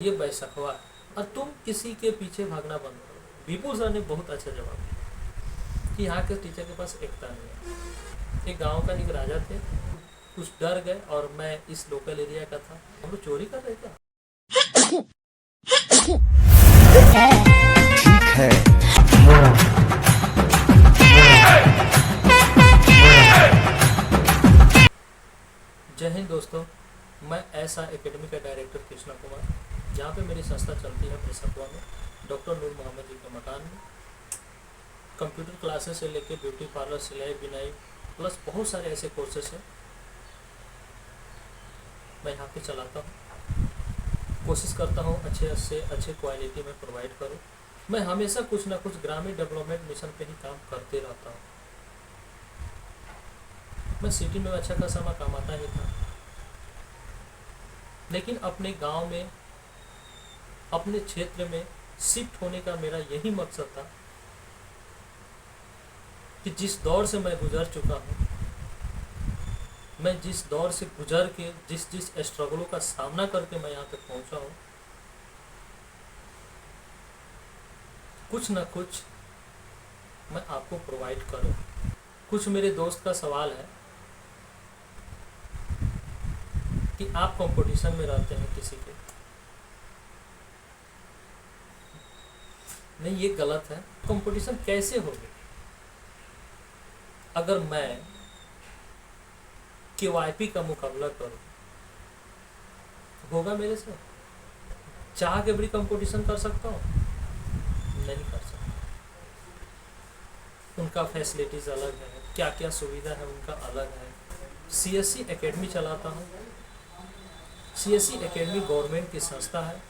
ये बैसखवा है और तुम किसी के पीछे भागना बंद करो। विपुल सर ने बहुत अच्छा जवाब दिया कि यहाँ के टीचर के पास एकता नहीं है। एक गांव का एक राजा थे, कुछ डर गए और मैं इस लोकल एरिया का था। हम लोग चोरी कर रहे थे। ठीक है। जय हिंद दोस्तों, मैं ऐसा एकेडमी का डायरेक्टर कृष्णा कुमार, जहाँ पे मेरी संस्था चलती है बैसखवा में, डॉक्टर नूर मोहम्मद जी के मकान में। कंप्यूटर क्लासेस से लेके ब्यूटी पार्लर, सिलाई बिनाई प्लस बहुत सारे ऐसे कोर्सेस हैं मैं यहाँ पे चलाता हूँ। कोशिश करता हूँ अच्छे से अच्छे क्वालिटी में प्रोवाइड करूँ। मैं हमेशा कुछ ना कुछ ग्रामीण डेवलपमेंट मिशन पे ही काम करते रहता हूँ। मैं सिटी में अच्छा खासा मैं कमाता ही था, लेकिन अपने गांव में, अपने क्षेत्र में शिफ्ट होने का मेरा यही मकसद था कि जिस दौर से मैं गुजर चुका हूँ, मैं जिस दौर से गुजर के जिस स्ट्रगलों का सामना करके मैं यहाँ तक पहुँचा हूँ, कुछ ना कुछ मैं आपको प्रोवाइड करूँ। कुछ मेरे दोस्त का सवाल है कि आप कंपटीशन में रहते हैं किसी के। नहीं, ये गलत है। कंपटीशन कैसे होगी अगर मैं केवाईपी का मुकाबला करूं? होगा मेरे से? चाह के भी कंपटीशन कर सकता हूं? नहीं कर सकता। उनका फैसिलिटीज अलग है, क्या क्या सुविधा है उनका अलग है। सीएससी एकेडमी चलाता हूं। सीएससी एकेडमी गवर्नमेंट की संस्था है,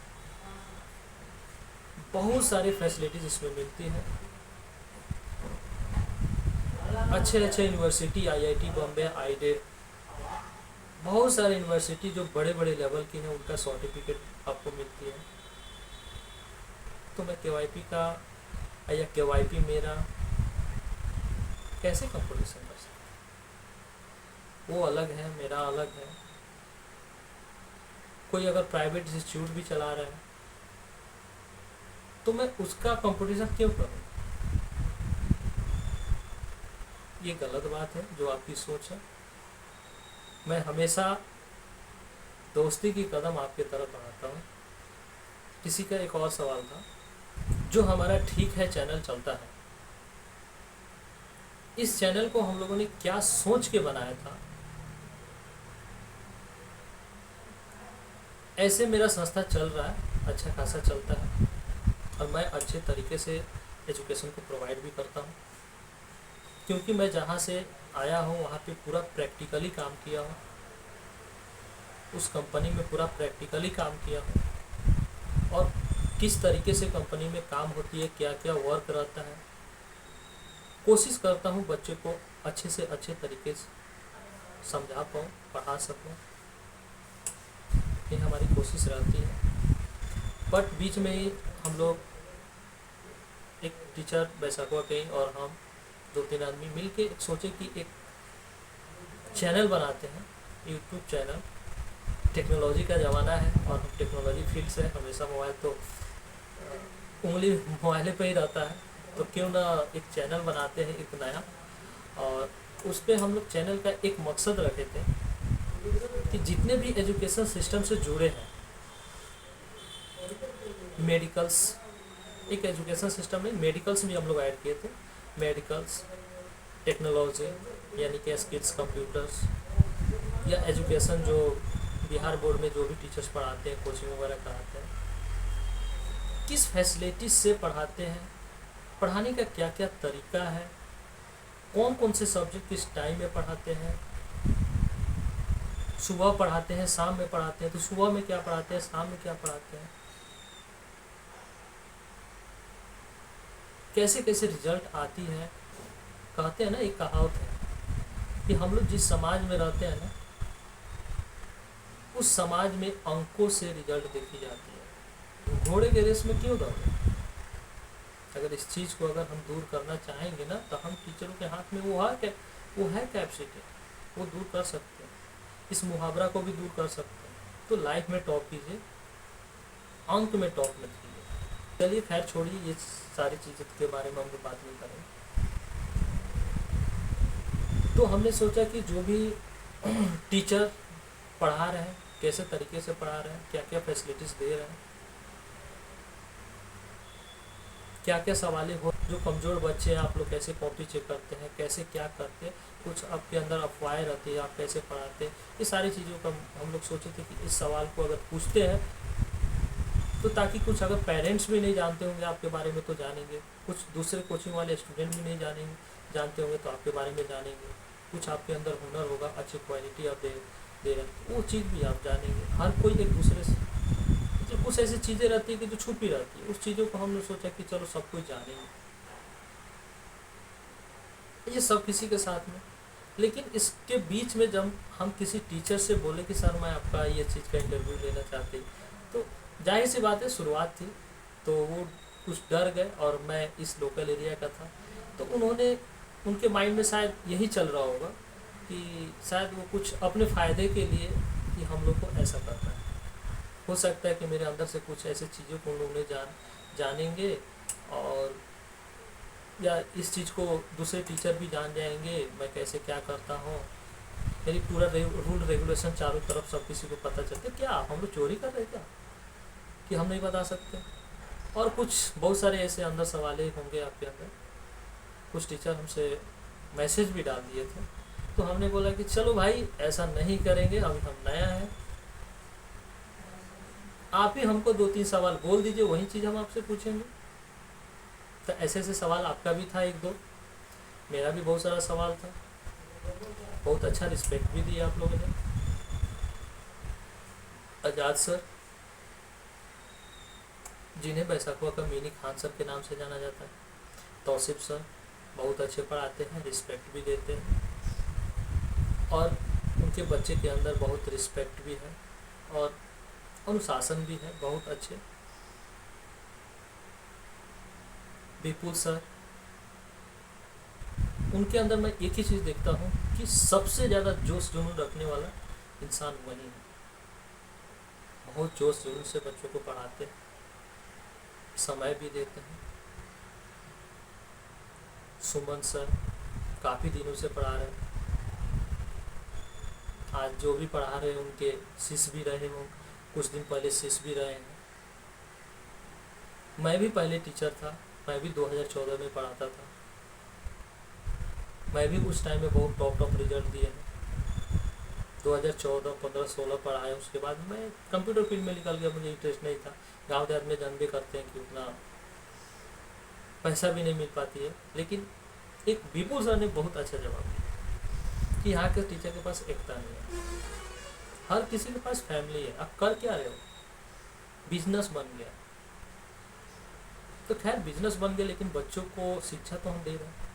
बहुत सारी फैसिलिटीज इसमें मिलती है। अच्छे अच्छे यूनिवर्सिटी, आईआईटी बॉम्बे, आईडेट, बहुत सारे यूनिवर्सिटी जो बड़े बड़े लेवल की हैं, उनका सर्टिफिकेट आपको मिलती है। तो मैं केवाईपी का या केवाईपी मेरा कैसे कंपटीशन कर सकता? वो अलग है, मेरा अलग है। कोई अगर प्राइवेट इंस्टीट्यूट भी चला रहा है तो मैं उसका कंपटीशन क्यों करूं? ये गलत बात है जो आपकी सोच है। मैं हमेशा दोस्ती की कदम आपके तरफ बढ़ाता हूँ। किसी का एक और सवाल था, जो हमारा ठीक है चैनल चलता है, इस चैनल को हम लोगों ने क्या सोच के बनाया था? ऐसे मेरा संस्था चल रहा है, अच्छा खासा चलता है और मैं अच्छे तरीके से एजुकेशन को प्रोवाइड भी करता हूँ, क्योंकि मैं जहाँ से आया हूँ वहाँ पे पूरा प्रैक्टिकली काम किया हूँ। उस कंपनी में पूरा प्रैक्टिकली काम किया हूँ और किस तरीके से कंपनी में काम होती है, क्या क्या वर्क रहता है, कोशिश करता हूँ बच्चे को अच्छे से अच्छे तरीके से समझा पाऊँ, पढ़ा सकूँ। ये हमारी कोशिश रहती है। बट बीच में ही हम लोग, एक टीचर बैसखवा के और हम 2-3 आदमी मिल के सोचे कि एक चैनल बनाते हैं, यूट्यूब चैनल। टेक्नोलॉजी का ज़माना है और हम टेक्नोलॉजी फील्ड से, हमेशा मोबाइल तो उंगली मोबाइल पे ही रहता है, तो क्यों ना एक चैनल बनाते हैं एक नया। और उस पर हम लोग चैनल का एक मकसद रखे थे कि जितने भी एजुकेशन सिस्टम से जुड़े हैं, मेडिकल्स, एक एजुकेशन सिस्टम में मेडिकल्स भी हम लोग ऐड किए थे। मेडिकल्स, टेक्नोलॉजी यानी कि स्किल्स, कंप्यूटर्स, या एजुकेशन जो बिहार बोर्ड में जो भी टीचर्स पढ़ाते हैं, कोचिंग वगैरह कराते हैं, किस फैसिलिटीज से पढ़ाते हैं, पढ़ाने का क्या क्या तरीका है, कौन कौन से सब्जेक्ट किस टाइम में पढ़ाते हैं, सुबह पढ़ाते हैं, शाम में पढ़ाते हैं, तो सुबह में क्या पढ़ाते हैं, शाम में क्या पढ़ाते हैं, कैसे कैसे रिजल्ट आती है। कहते हैं ना, एक कहावत है कि हम लोग जिस समाज में रहते हैं ना, उस समाज में अंकों से रिजल्ट देखी जाती है। घोड़े के रेस में क्यों दौड़े? अगर इस चीज़ को अगर हम दूर करना चाहेंगे ना, तो हम टीचरों के हाथ में वो है कैपेसिटी, वो दूर कर सकते हैं। इस मुहावरा को भी दूर कर सकते हैं। तो लाइफ में टॉप कीजिए, अंक में टॉप में थी। चलिए खैर छोड़िए, ये सारी चीज़ों के बारे में हम लोग बात नहीं करेंगे। तो हमने सोचा कि जो भी टीचर पढ़ा रहे हैं, कैसे तरीके से पढ़ा रहे हैं, क्या क्या फैसिलिटीज़ दे रहे हैं, क्या क्या सवाल हो, जो कमज़ोर बच्चे हैं आप लोग कैसे कॉपी चेक करते हैं, कैसे क्या करते हैं, कुछ आपके अंदर अफवाहें रहती है, आप कैसे पढ़ाते हैं, ये सारी चीज़ों का हम लोग सोचे थे कि इस सवाल को अगर पूछते हैं तो ताकि कुछ अगर पेरेंट्स भी नहीं जानते होंगे आपके बारे में तो जानेंगे, कुछ दूसरे कोचिंग वाले स्टूडेंट भी नहीं जानते होंगे तो आपके बारे में जानेंगे, कुछ आपके अंदर हुनर होगा, अच्छी क्वालिटी आप दे रहे हैं वो चीज़ भी आप जानेंगे। हर कोई एक दूसरे से मतलब कुछ ऐसी चीज़ें रहती है कि जो छुपी रहती है, उस चीज़ों को हमने सोचा कि चलो सब कुछ जानेंगे, ये सब किसी के साथ में। लेकिन इसके बीच में जब हम किसी टीचर से बोले कि सर मैं आपका ये चीज़ का इंटरव्यू लेना चाहती, तो जाहिर सी बात है शुरुआत थी तो वो कुछ डर गए, और मैं इस लोकल एरिया का था तो उनके माइंड में शायद यही चल रहा होगा कि शायद वो कुछ अपने फ़ायदे के लिए कि हम लोग को ऐसा करना है, हो सकता है कि मेरे अंदर से कुछ ऐसी चीज़ों को उन लोग जानेंगे और या इस चीज़ को दूसरे टीचर भी जान जाएंगे मैं कैसे क्या करता हूँ, मेरी पूरा रूल रेगुलेशन चारों तरफ सब किसी को पता चलते, क्या हम लोग चोरी कर रहे क्या कि हम नहीं बता सकते। और कुछ बहुत सारे ऐसे अंदर सवाल होंगे आपके अंदर, कुछ टीचर हमसे मैसेज भी डाल दिए थे, तो हमने बोला कि चलो भाई ऐसा नहीं करेंगे, अभी हम नया है, आप ही हमको 2-3 सवाल बोल दीजिए, वही चीज़ हम आपसे पूछेंगे। तो ऐसे ऐसे सवाल आपका भी था 1-2, मेरा भी बहुत सारा सवाल था, बहुत अच्छा रिस्पेक्ट भी दिया आप लोगों ने। आज़ाद सर, जिन्हें बैसाखुआ का मिनी खान सर के नाम से जाना जाता है, तौसीफ सर बहुत अच्छे पढ़ाते हैं, रिस्पेक्ट भी देते हैं, और उनके बच्चे के अंदर बहुत रिस्पेक्ट भी है और अनुशासन भी है, बहुत अच्छे। विपुल सर, उनके अंदर मैं एक ही चीज़ देखता हूँ कि सबसे ज़्यादा जोश जुनून रखने वाला इंसान वही है, बहुत जोश जुनून से बच्चों को पढ़ाते हैं, समय भी देते हैं। सुमन सर काफ़ी दिनों से पढ़ा रहे हैं, आज जो भी पढ़ा रहे हैं उनके शिष्य भी रहे हों, कुछ दिन पहले शिष्य भी रहे हैं। मैं भी पहले टीचर था, मैं भी 2014 में पढ़ाता था, मैं भी उस टाइम में बहुत टॉप रिजल्ट दिए हैं। 2014, 15, 16 पढ़ाया, उसके बाद मैं कंप्यूटर फील्ड में निकल गया, मुझे इंटरेस्ट नहीं था। गाँव देहात में जानते करते हैं कि उतना पैसा भी नहीं मिल पाती है। लेकिन एक विपुल सर ने बहुत अच्छा जवाब दिया कि यहाँ के टीचर के पास एकता नहीं है, हर किसी के पास फैमिली है, आप कर क्या रहे हो, बिजनेस बन गया। तो खैर बिजनेस बन गया, लेकिन बच्चों को शिक्षा तो हम दे रहे हैं।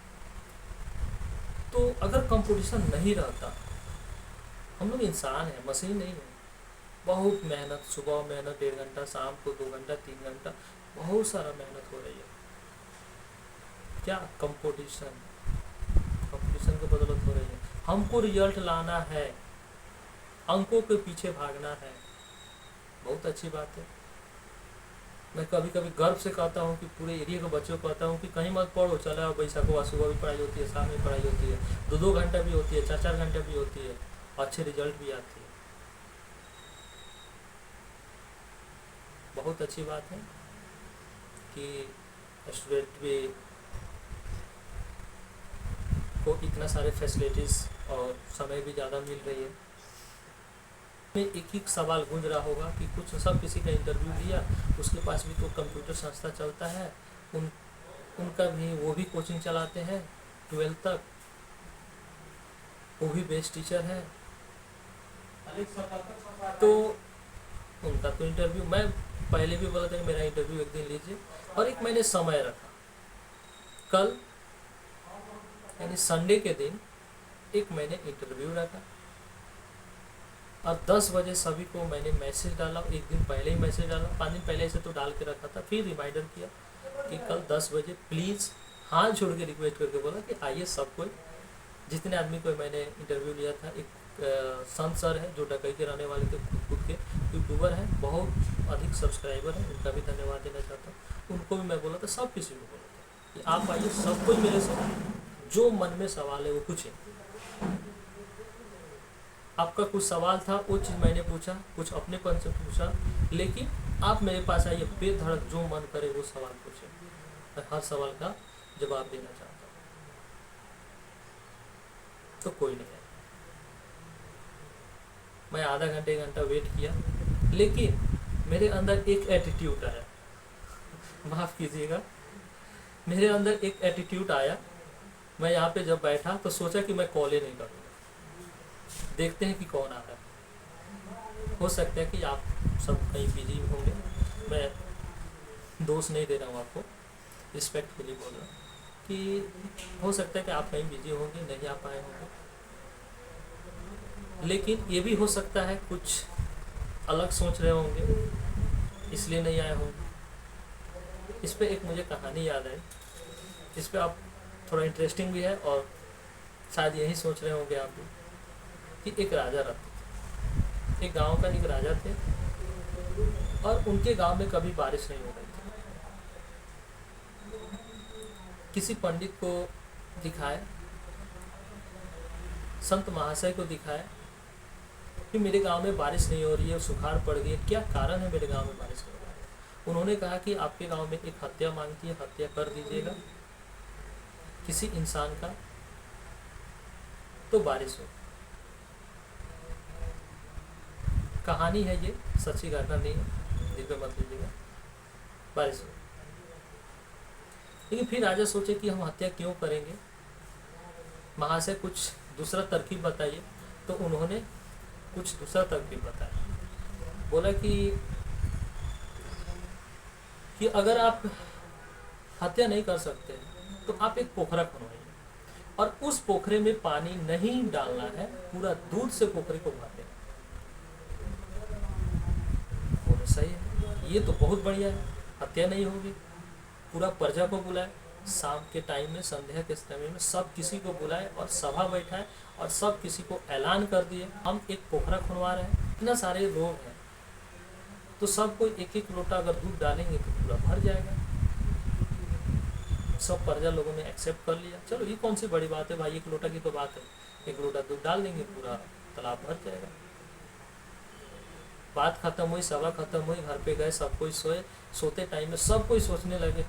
तो अगर कंपटीशन नहीं रहता, हम लोग इंसान हैं, मशीन नहीं है, बहुत मेहनत, सुबह मेहनत 1.5 घंटा, शाम को 2 घंटा 3 घंटा, बहुत सारा मेहनत हो रही है। क्या कंपटीशन की बदौलत हो रही है, हमको रिजल्ट लाना है, अंकों के पीछे भागना है, बहुत अच्छी बात है। मैं कभी कभी गर्व से कहता हूँ कि पूरे एरिया के बच्चों को कहता हूँ कि कहीं मत पढ़ो, चले आओ बैसाखुआ, सुबह भी पढ़ाई होती है, शाम में पढ़ाई होती है, 2-2 घंटा भी होती है, 4-4 घंटा भी होती है, अच्छे रिजल्ट भी आती है। बहुत अच्छी बात है कि स्टूडेंट भी को इतना सारे फैसिलिटीज़ और समय भी ज़्यादा मिल रही है। में एक ही सवाल गूंज रहा होगा कि कुछ सब किसी का इंटरव्यू दिया, उसके पास भी तो कंप्यूटर संस्था चलता है, उनका भी वो भी कोचिंग चलाते हैं 12 तक, वो भी बेस्ट टीचर है, तो उनका तो इंटरव्यू, मैं पहले भी बोला था कि मेरा इंटरव्यू एक दिन लीजिए, और एक मैंने समय रखा, कल यानी संडे के दिन एक मैंने इंटरव्यू रखा, और 10 बजे सभी को मैंने मैसेज डाला, एक दिन पहले ही मैसेज डाला, 5 दिन पहले से तो डाल के रखा था, फिर रिमाइंडर किया कि कल 10 बजे प्लीज़, हाथ जोड़ के रिक्वेस्ट करके बोला कि आइए सब कोई, जितने आदमी को मैंने इंटरव्यू लिया था। एक संत सर है जो डकई के रहने वाले थे, खुद के यूट्यूबर हैं, बहुत अधिक सब्सक्राइबर हैं उनका भी धन्यवाद देना चाहता हूँ। उनको भी मैं बोला था, सब किसी को बोला था कि आप आइए, सब कोई मेरे से जो मन में सवाल है वो पूछे। आपका कुछ सवाल था वो चीज़ मैंने पूछा, कुछ अपनेपन से पूछा, लेकिन आप मेरे पास आइए, बेधड़क जो मन करे वो सवाल पूछे, मैं हर सवाल का जवाब देना चाहता हूँ। तो कोई नहीं, मैं आधा घंटे 1 घंटा वेट किया, लेकिन मेरे अंदर एक एटीट्यूड आया, माफ़ कीजिएगा, मेरे अंदर एक एटीट्यूड आया। मैं यहाँ पे जब बैठा तो सोचा कि मैं कॉल ही नहीं करूँगा, देखते हैं कि कौन आता है। हो सकता है कि आप सब कहीं बिजी होंगे, मैं दोष नहीं दे रहा हूँ आपको, रिस्पेक्ट के लिए बोल रहा हूँ कि हो सकता है कि आप कहीं बिजी होंगे, नहीं आ पाए होंगे, लेकिन ये भी हो सकता है कुछ अलग सोच रहे होंगे इसलिए नहीं आए होंगे। इस पे एक मुझे कहानी याद है, इस पे आप थोड़ा इंटरेस्टिंग भी है और शायद यही सोच रहे होंगे आप भी कि एक राजा रहते थे, एक गांव का एक राजा थे और उनके गांव में कभी बारिश नहीं हो रही थी। किसी पंडित को दिखाए, संत महाशय को दिखाए कि मेरे गांव में बारिश नहीं हो रही है, सुखाड़ पड़ गई है, क्या कारण है मेरे गांव में बारिश नहीं हो रही है। उन्होंने कहा कि आपके गांव में एक हत्या मांगती है, हत्या कर दीजिएगा किसी इंसान का, तो बारिश हो। कहानी है ये, सच्ची घटना नहीं है, दिल पे मत लीजिएगा, बारिश हो। लेकिन फिर राजा सोचे कि हम हत्या क्यों करेंगे, महाशय कुछ दूसरा तरकीब बताइए। तो उन्होंने कुछ दूसरा तरकीब बताया, बोला कि अगर आप हत्या नहीं कर सकते तो आप एक पोखरा खनवाइए और उस पोखरे में पानी नहीं डालना है, पूरा दूध से पोखरे को भर देना। बोले सही है, ये तो बहुत बढ़िया है, हत्या नहीं होगी। पूरा प्रजा को बुलाए, शाम के टाइम में, संध्या के समय में सब किसी को बुलाए और सभा बैठाए और सब किसी को ऐलान कर दिए हम एक पोखरा खुनवा रहे हैं, इतना सारे लोग हैं तो सब कोई एक एक लोटा अगर दूध डालेंगे तो पूरा भर जाएगा। सब प्रजा लोगों ने एक्सेप्ट कर लिया, चलो ये कौन सी बड़ी बात है भाई, 1 लोटा की तो बात है, 1 लोटा दूध डाल देंगे पूरा तालाब भर जाएगा। बात खत्म हुई, सभा खत्म हुई, घर पे गए, सब कोई सोए। सोते टाइम में सब कोई सोचने लगे,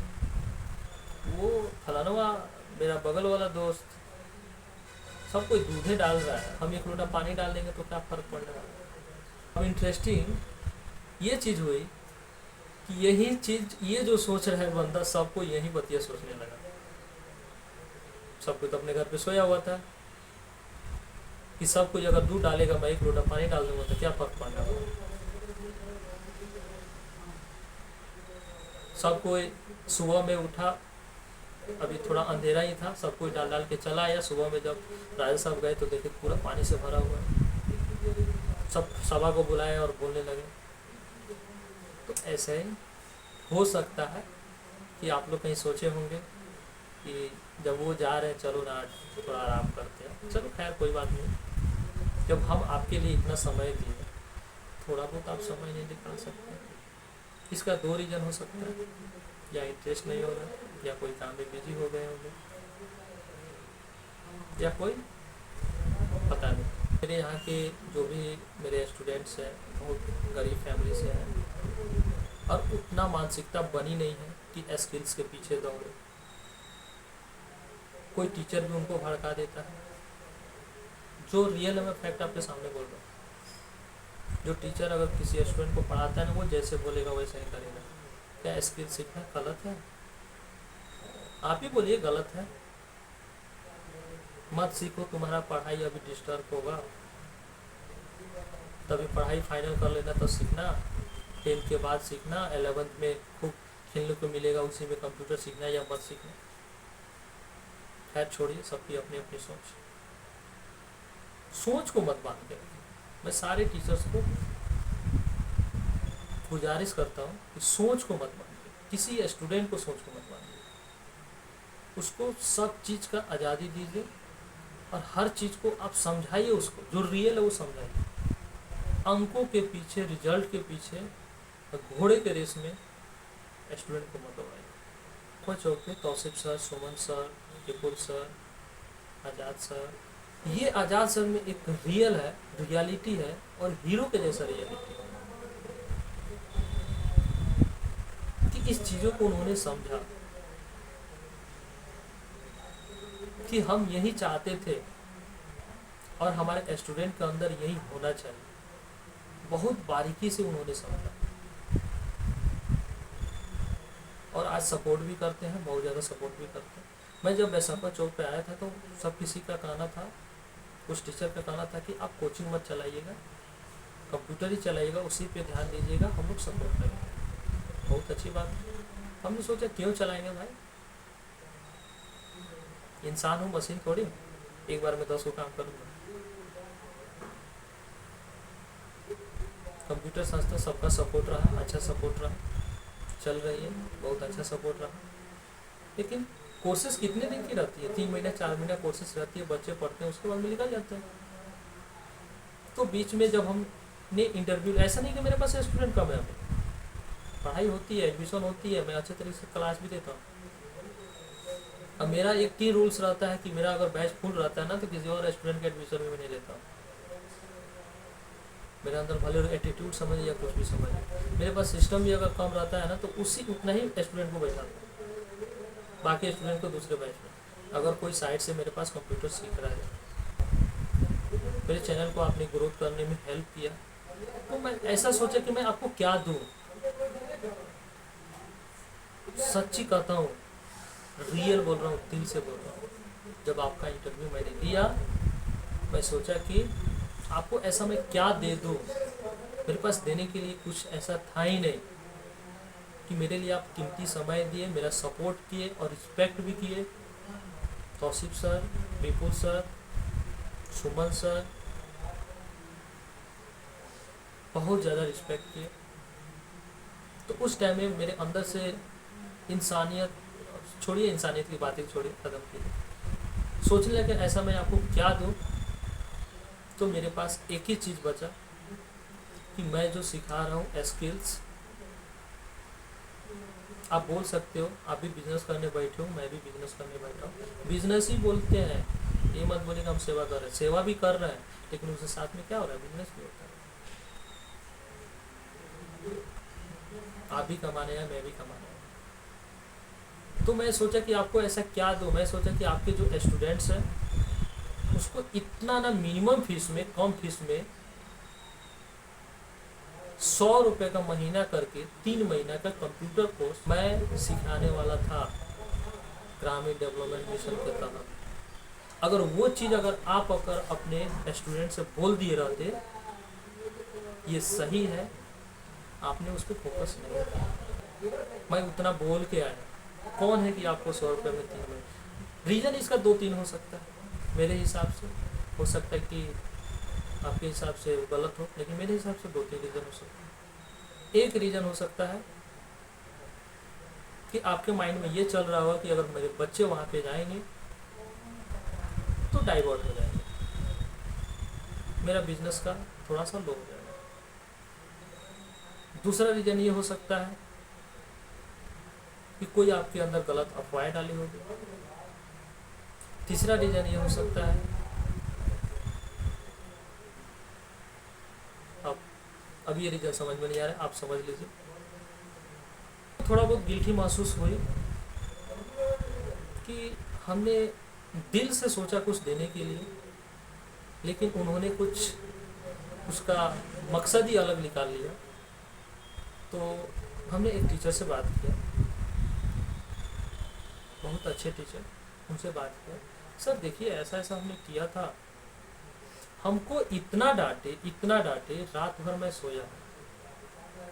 वो फलाना मेरा बगल वाला दोस्त सब कोई दूधे डाल रहा है, हम 1 लोटा पानी डाल देंगे तो क्या फर्क पड़ने वाला है। अब इंटरेस्टिंग ये चीज़ हुई कि यही चीज़, ये जो सोच रहा है बंदा, सबको यही बतिया सोचने लगा। सब कोई तो अपने घर पे सोया हुआ था कि सब कोई अगर दूध डालेगा, मैं 1 लोटा पानी डाल दूंगा तो क्या फर्क पड़ने वाला है। सब कोई सुबह में उठा, अभी थोड़ा अंधेरा ही था, सब कोई डाल डाल के चला आया। सुबह में जब राजा साहब गए तो देखे पूरा पानी से भरा हुआ है। सब सभा को बुलाए और बोलने लगे। तो ऐसे ही हो सकता है कि आप लोग कहीं सोचे होंगे कि जब वो जा रहे हैं चलो ना आज थोड़ा आराम करते हैं, चलो खैर कोई बात नहीं। जब हम आपके लिए इतना समय दिए, थोड़ा बहुत आप समय नहीं निकाल सकते। इसका 2 रीज़न हो सकता है, या इंटरेस्ट नहीं होगा, या कोई काम में बिजी हो गए होंगे, या कोई पता नहीं। मेरे यहाँ के जो भी मेरे स्टूडेंट्स हैं बहुत गरीब फैमिली से हैं और उतना मानसिकता बनी नहीं है कि स्किल्स के पीछे दौड़े। कोई टीचर भी उनको भड़का देता है, जो रियल है, मैं फैक्ट आपके सामने बोल रहा हूँ। जो टीचर अगर किसी स्टूडेंट को पढ़ाता है ना, वो जैसे बोलेगा वैसे ही करेगा। क्या स्किल सीखना गलत है? आप ही बोलिए गलत है। मत सीखो, तुम्हारा पढ़ाई अभी डिस्टर्ब होगा, तभी पढ़ाई फाइनल कर लेना तो सीखना, 10th के बाद सीखना, 11th में खूब खेलने को मिलेगा, उसी में कंप्यूटर सीखना या मत सीखना। खैर छोड़िए, सबकी अपनी अपनी सोच को मत बांध के। मैं सारे टीचर्स को गुजारिश करता हूँ कि सोच को मत बांधिए, किसी स्टूडेंट को सोच को मत बांधिए, उसको सब चीज़ का आज़ादी दीजिए और हर चीज़ को आप समझाइए, उसको जो रियल है वो समझाइए। अंकों के पीछे, रिजल्ट के पीछे घोड़े के रेस में स्टूडेंट को मत दौड़ाइए। कोई चौक पे तौसीफ सर, सुमन सर, विपुल सर, आज़ाद सर, ये आज़ाद सर में एक रियल है, रियलिटी है और हीरो के जैसा रियलिटी है कि इस चीज़ों को उन्होंने समझा कि हम यही चाहते थे और हमारे स्टूडेंट के अंदर यही होना चाहिए। बहुत बारीकी से उन्होंने समझा और आज सपोर्ट भी करते हैं, बहुत ज़्यादा सपोर्ट भी करते हैं। मैं जब बैसाखा चौक पे आया था तो सब किसी का कहना था, कुछ टीचर का कहना था कि आप कोचिंग मत चलाइएगा, कंप्यूटर ही चलाइएगा, उसी पे ध्यान दीजिएगा, हम लोग सपोर्ट करेंगे। बहुत अच्छी बात है। हमने सोचा क्यों चलाएंगे भाई, इंसान हूँ, मशीन थोड़ी, एक बार में 10 को काम करूँगा। कंप्यूटर संस्था सबका सपोर्ट रहा, अच्छा सपोर्ट रहा, चल रही है, बहुत अच्छा सपोर्ट रहा। लेकिन कोर्सेज कितने दिन की रहती है? 3 महीना 4 महीना कोर्सेज रहती है, बच्चे पढ़ते हैं, उसके बाद में निकल जाते हैं। तो बीच में जब हमने इंटरव्यू, ऐसा नहीं कि मेरे पास स्टूडेंट कम है, पढ़ाई होती है, एडमिशन होती है, मैं अच्छे तरीके से क्लास भी देता हूँ। अब मेरा एक ही रूल्स रहता है कि मेरा अगर बैच फुल रहता है ना तो किसी और स्टूडेंट के एडमिशन में नहीं लेता हूँ। मेरे अंदर भले एटीट्यूड समझ या कुछ भी समझ, मेरे पास सिस्टम भी अगर कम रहता है ना तो उतना ही स्टूडेंट को बैठाता हूँ, बाकी स्टूडेंट को दूसरे बैच में। अगर कोई साइड से मेरे पास कंप्यूटर सीख रहा है, मेरे चैनल को आपने ग्रोथ करने में हेल्प किया, तो मैं ऐसा सोचा कि मैं आपको क्या दूँ। सच्ची कहता हूँ, रियल बोल रहा हूँ, दिल से बोल रहा हूँ। जब आपका इंटरव्यू मैंने लिया, मैं सोचा कि आपको ऐसा मैं क्या दे दूँ। मेरे पास देने के लिए कुछ ऐसा था ही नहीं कि मेरे लिए आप कीमती समय दिए, मेरा सपोर्ट किए और रिस्पेक्ट भी किए। तौसीफ सर, विपुल सर, सुमन सर, बहुत ज़्यादा रिस्पेक्ट किए। तो उस टाइम में मेरे अंदर से इंसानियत, छोड़िए इंसानियत की बातें छोड़िए, ख़त्म की। सोचने लगे ऐसा मैं आपको क्या दूँ। तो मेरे पास एक ही चीज़ बचा कि मैं जो सिखा रहा हूँ स्किल्स, आप बोल सकते हो आप भी बिजनेस करने बैठे हो, मैं भी बिजनेस करने बैठा हूँ। बिजनेस ही बोलते हैं, ये मत बोलेगा हम सेवा कर रहे हैं, सेवा भी कर रहे हैं, लेकिन उसके साथ में क्या हो रहा है, बिजनेस भी होता है। आप भी कमाने हैं, मैं भी कमाने हैं। तो मैं सोचा कि आपको ऐसा क्या दूँ। मैं सोचा कि आपके जो स्टूडेंट्स हैं उसको इतना ना मिनिमम फीस में, कम फीस में 100 रुपये का महीना करके 3 महीना का कंप्यूटर कोर्स मैं सिखाने वाला था ग्रामीण डेवलपमेंट मिशन के तहत। अगर वो चीज़ अगर आप अपने स्टूडेंट से बोल दिए रहते ये सही है, आपने उस पर फोकस नहीं किया। मैं उतना बोल के आया, कौन है कि आपको 100 रुपये में 3 महीने। रीज़न इसका 2-3 हो सकता है मेरे हिसाब से, हो सकता है कि आपके हिसाब से गलत हो, लेकिन मेरे हिसाब से 2-3 रीज़न हो सकते हैं। एक रीज़न हो सकता है कि आपके माइंड में ये चल रहा होगा कि अगर मेरे बच्चे वहाँ पे जाएंगे तो डाइवर्ट हो जाएंगे, मेरा बिजनेस का थोड़ा सा लो हो जाएगा। दूसरा रीज़न ये हो सकता है कि कोई आपके अंदर गलत अफवाहें डाली होगी। तीसरा रीज़न ये हो सकता है, अब ये रीज़न समझ में नहीं आ रहा है, आप समझ लीजिए। थोड़ा बहुत गिल्टी महसूस हुई कि हमने दिल से सोचा कुछ देने के लिए, लेकिन उन्होंने कुछ उसका मकसद ही अलग निकाल लिया। तो हमने एक टीचर से बात किया, बहुत अच्छे टीचर, उनसे बात किया, सर देखिए ऐसा ऐसा हमने किया था, हमको इतना डांटे, रात भर मैं सोया,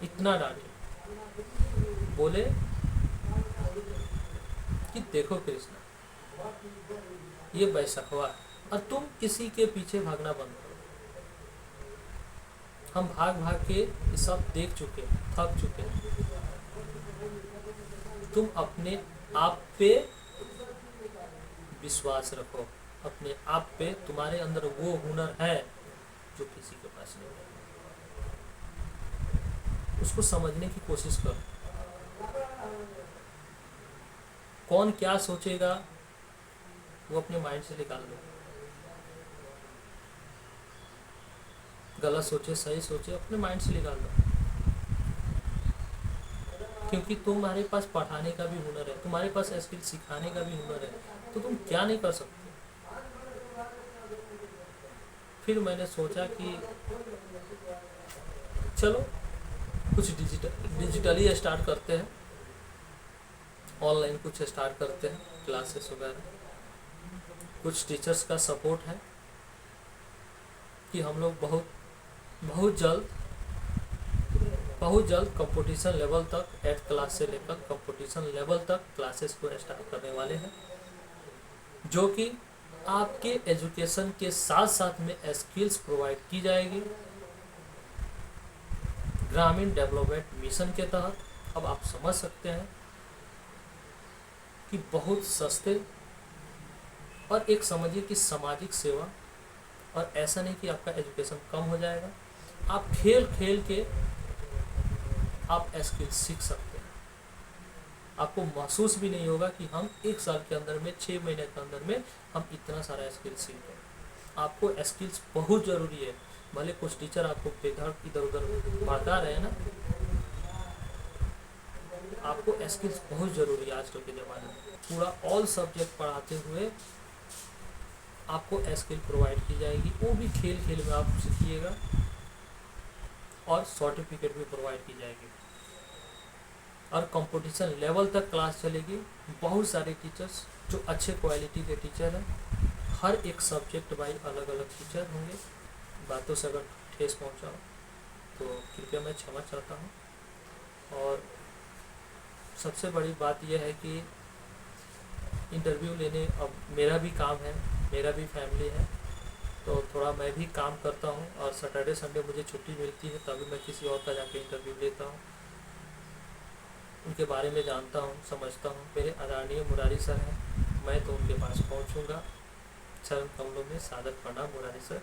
इतना डांटे। बोले कि देखो कृष्णा, ये बैसखवा है और तुम किसी के पीछे भागना बंद करो। हम भाग भाग के ये सब देख चुके, थक चुके। तुम अपने आप पे विश्वास रखो, अपने आप पे, तुम्हारे अंदर वो हुनर है जो किसी के पास नहीं है। उसको समझने की कोशिश करो। कौन क्या सोचेगा वो अपने माइंड से निकाल दो। गलत सोचे सही सोचे अपने माइंड से निकाल दो, क्योंकि तुम्हारे पास पढ़ाने का भी हुनर है, तुम्हारे पास स्किल सिखाने का भी हुनर है, तो तुम क्या नहीं कर सकते। फिर मैंने सोचा कि चलो कुछ डिजिटली स्टार्ट करते हैं, ऑनलाइन कुछ स्टार्ट करते हैं, क्लासेस वगैरह। कुछ टीचर्स का सपोर्ट है कि हम लोग बहुत जल्द कंपटीशन लेवल तक, 8th क्लास से लेकर कंपटीशन लेवल तक क्लासेस को स्टार्ट करने वाले हैं, जो कि आपके एजुकेशन के साथ साथ में स्किल्स प्रोवाइड की जाएगी ग्रामीण डेवलपमेंट मिशन के तहत। अब आप समझ सकते हैं कि बहुत सस्ते, और एक समझिए कि सामाजिक सेवा। और ऐसा नहीं कि आपका एजुकेशन कम हो जाएगा, आप खेल खेल के आप स्किल सीख सकते हैं। आपको महसूस भी नहीं होगा कि हम 1 साल के अंदर में, 6 महीने के अंदर में हम इतना सारा स्किल सीखें। आपको स्किल्स बहुत ज़रूरी है। भले कुछ टीचर आपको बेधड़ इधर उधर भड़का रहे हैं ना, आपको स्किल्स बहुत ज़रूरी है आजकल के ज़माने में। पूरा ऑल सब्जेक्ट पढ़ाते हुए आपको स्किल प्रोवाइड की जाएगी, वो भी खेल खेल में आप सीखिएगा, और सर्टिफिकेट भी प्रोवाइड की जाएगी। और कंपटीशन लेवल तक क्लास चलेगी। बहुत सारे टीचर्स जो अच्छे क्वालिटी के टीचर हैं, हर एक सब्जेक्ट बाई अलग अलग टीचर होंगे। बातों से अगर ठेस पहुंचाओ तो कृपया मैं क्षमा चाहता हूं। और सबसे बड़ी बात यह है कि इंटरव्यू लेने, अब मेरा भी काम है, मेरा भी फैमिली है, तो थोड़ा मैं भी काम करता हूं, और सैटरडे संडे मुझे छुट्टी मिलती है, तभी मैं किसी और का जाके इंटरव्यू लेता हूं, उनके बारे में जानता हूं, समझता हूं। मेरे आदरणीय मुरारी सर हैं, मैं तो उनके पास पहुंचूंगा। चरण कमलों में सादर प्रणाम मुरारी सर।